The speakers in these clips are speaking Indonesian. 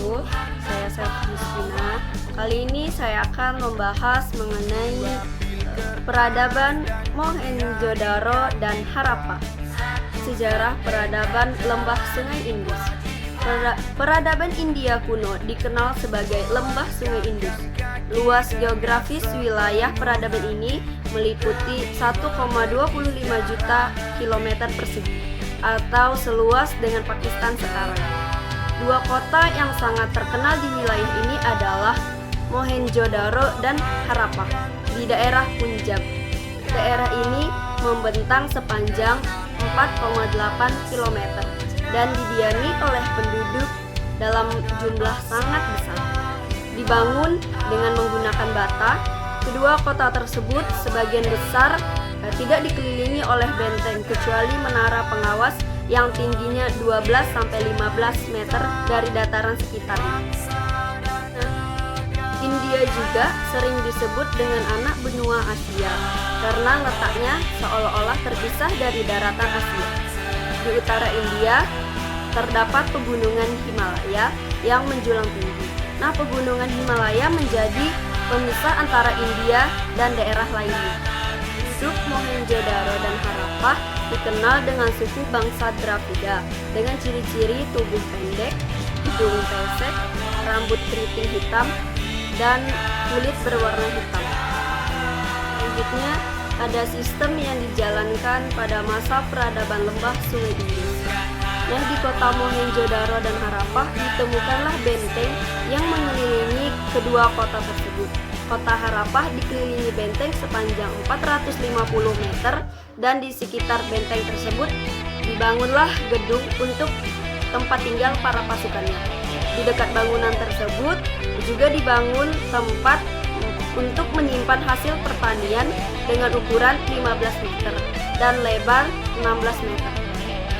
wabarakatuh. Saya Selvi Justina. Kali ini saya akan membahas mengenai peradaban Mohenjo-daro dan Harappa. Sejarah peradaban lembah Sungai Indus. Peradaban India kuno dikenal sebagai lembah Sungai Indus. Luas geografis wilayah peradaban ini meliputi 1,25 juta kilometer persegi atau seluas dengan Pakistan sekarang. Dua kota yang sangat terkenal di wilayah ini adalah Mohenjo-daro dan Harappa di daerah Punjab. Daerah ini membentang sepanjang 4,8 km dan didiami oleh penduduk dalam jumlah sangat besar. Dibangun dengan menggunakan bata, kedua kota tersebut sebagian besar tidak dikelilingi oleh benteng kecuali menara pengawas yang tingginya 12-15 meter dari dataran sekitarnya. India juga sering disebut dengan anak benua Asia karena letaknya seolah-olah terpisah dari daratan Asia. Di utara India terdapat pegunungan Himalaya yang menjulang tinggi. Nah, pegunungan Himalaya menjadi pemisah antara India dan daerah lainnya. Suku Mohenjo-daro dan Harappa dikenal dengan suku bangsa Dravida dengan ciri-ciri tubuh pendek, hidung pesek, rambut keriting hitam, dan kulit berwarna hitam. Selanjutnya, ada sistem yang dijalankan pada masa peradaban lembah Sungai Indus. Nah, di kota Mohenjo-daro dan Harappa ditemukanlah benteng yang mengelilingi kedua kota tersebut. Kota Harappa dikelilingi benteng sepanjang 450 meter dan di sekitar benteng tersebut dibangunlah gedung untuk tempat tinggal para pasukannya. Di dekat bangunan tersebut juga dibangun tempat untuk menyimpan hasil pertanian dengan ukuran 15 meter dan lebar 16 meter.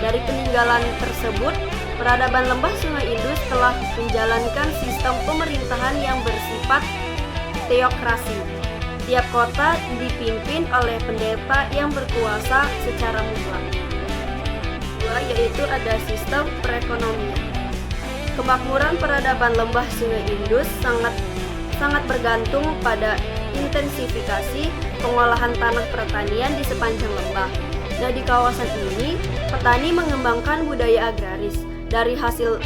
Dari peninggalan tersebut, peradaban lembah Sungai Indus telah menjalankan sistem pemerintahan yang bersifat teokrasi. Tiap kota dipimpin oleh pendeta yang berkuasa secara mutlak. Kedua, yaitu ada sistem perekonomian. Kemakmuran peradaban lembah Sungai Indus sangat bergantung pada intensifikasi pengolahan tanah pertanian di sepanjang lembah. Nah, di kawasan ini, petani mengembangkan budaya agraris. Dari hasil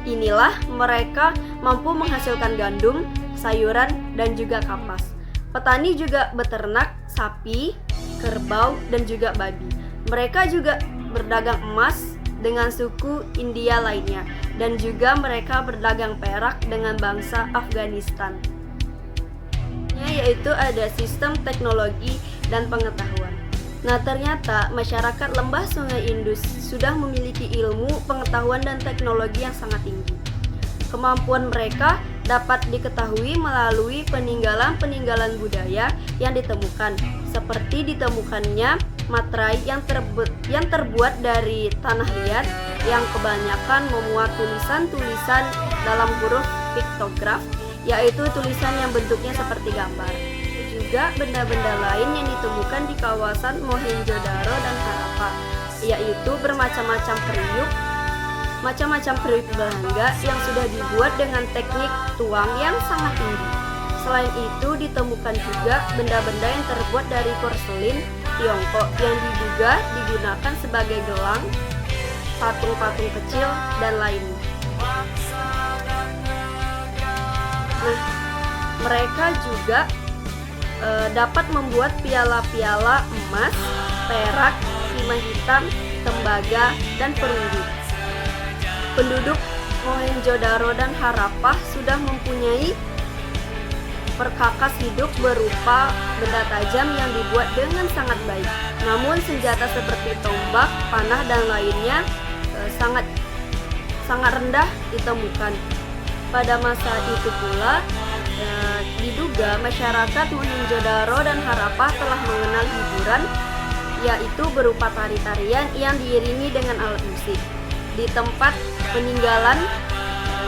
inilah mereka mampu menghasilkan gandum, sayuran, dan juga kapas. Petani juga beternak sapi, kerbau, dan juga babi. Mereka juga berdagang emas dengan suku India lainnya, dan juga mereka berdagang perak dengan bangsa Afghanistan. Yaitu ada sistem teknologi dan pengetahuan. Nah, ternyata masyarakat lembah Sungai Indus sudah memiliki ilmu, pengetahuan, dan teknologi yang sangat tinggi. Kemampuan mereka dapat diketahui melalui peninggalan-peninggalan budaya yang ditemukan, seperti ditemukannya materai yang terbuat dari tanah liat yang kebanyakan memuat tulisan-tulisan dalam huruf piktograf, yaitu tulisan yang bentuknya seperti gambar. Juga benda-benda lain yang ditemukan di kawasan Mohenjo-daro dan Harappa, yaitu bermacam-macam periuk Belanda yang sudah dibuat dengan teknik tuang yang sangat tinggi. Selain itu ditemukan juga benda-benda yang terbuat dari porselin Tiongkok yang diduga digunakan sebagai gelang, patung-patung kecil, dan lainnya. Nah, mereka juga dapat membuat piala-piala emas, perak, timah hitam, tembaga, dan perunggu. Penduduk Mohenjo-daro dan Harappa sudah mempunyai perkakas hidup berupa benda tajam yang dibuat dengan sangat baik. Namun senjata seperti tombak, panah, dan lainnya sangat rendah ditemukan. Pada masa itu pula diduga masyarakat Mohenjo-daro dan Harappa telah mengenal hiburan, yaitu berupa tari-tarian yang diiringi dengan alat musik. Di tempat peninggalan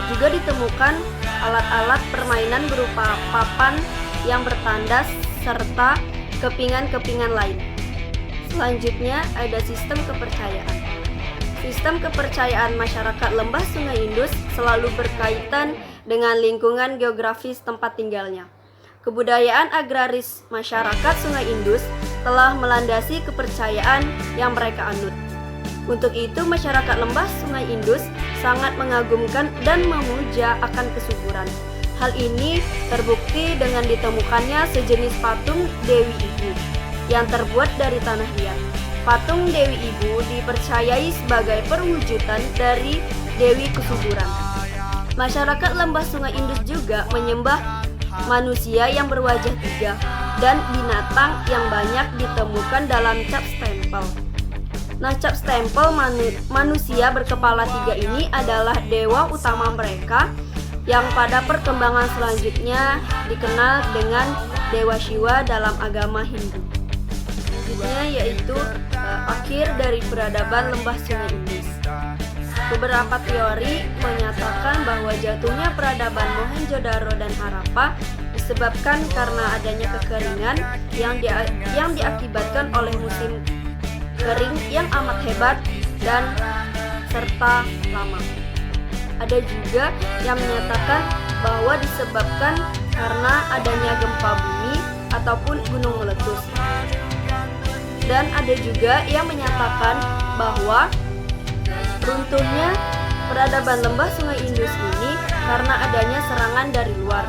juga ditemukan alat-alat permainan berupa papan yang bertandas serta kepingan-kepingan lain. Selanjutnya ada sistem kepercayaan. Sistem kepercayaan masyarakat lembah Sungai Indus selalu berkaitan dengan lingkungan geografis tempat tinggalnya. Kebudayaan agraris masyarakat Sungai Indus telah melandasi kepercayaan yang mereka anut. Untuk itu, masyarakat lembah Sungai Indus sangat mengagumkan dan memuja akan kesuburan. Hal ini terbukti dengan ditemukannya sejenis patung Dewi Ibu yang terbuat dari tanah liat. Patung Dewi Ibu dipercayai sebagai perwujudan dari Dewi Kesuburan. Masyarakat lembah Sungai Indus juga menyembah manusia yang berwajah tiga dan binatang yang banyak ditemukan dalam cap stempel. Nah, cap stempel manusia berkepala tiga ini adalah dewa utama mereka yang pada perkembangan selanjutnya dikenal dengan Dewa Siwa dalam agama Hindu. Selanjutnya yaitu akhir dari peradaban lembah Sungai Indus. Beberapa teori menyatakan bahwa jatuhnya peradaban Mohenjo-daro dan Harappa disebabkan karena adanya kekeringan yang diakibatkan oleh musim kering yang amat hebat dan serta lama. Ada juga yang menyatakan bahwa disebabkan karena adanya gempa bumi ataupun gunung meletus. Dan ada juga yang menyatakan bahwa runtuhnya peradaban lembah Sungai Indus ini karena adanya serangan dari luar.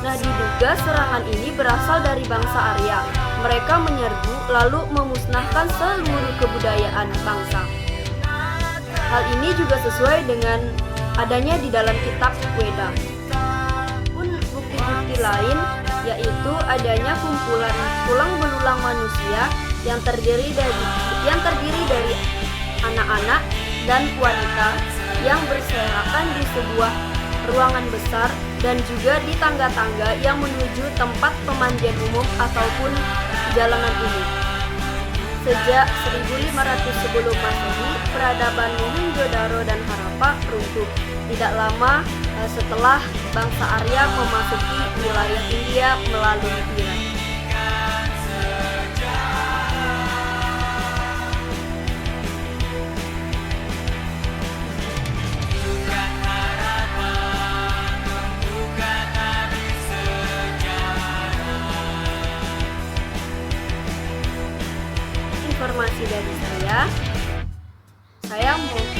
Nah, diduga serangan ini berasal dari bangsa Arya. Mereka menyerbu lalu memusnahkan seluruh kebudayaan bangsa. Hal ini juga sesuai dengan adanya di dalam kitab Weda. Pun bukti-bukti lain yaitu adanya kumpulan tulang belulang manusia yang terdiri dari anak-anak dan wanita yang berserakan di sebuah ruangan besar dan juga di tangga-tangga yang menuju tempat pemandian umum ataupun jalanan umum. Sejak 1500 sebelum Masehi, peradaban Mohenjo-daro dan Harappa runtuh. Tidak lama setelah bangsa Arya memasuki wilayah India melalui Iran. Informasi dari saya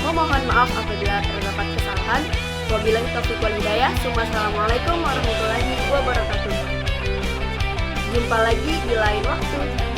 memohon maaf apabila terdapat kesalahan. Wabillahi taufiq wal hidayah. Wassalamualaikum warahmatullahi wabarakatuh. Jumpa lagi di lain waktu.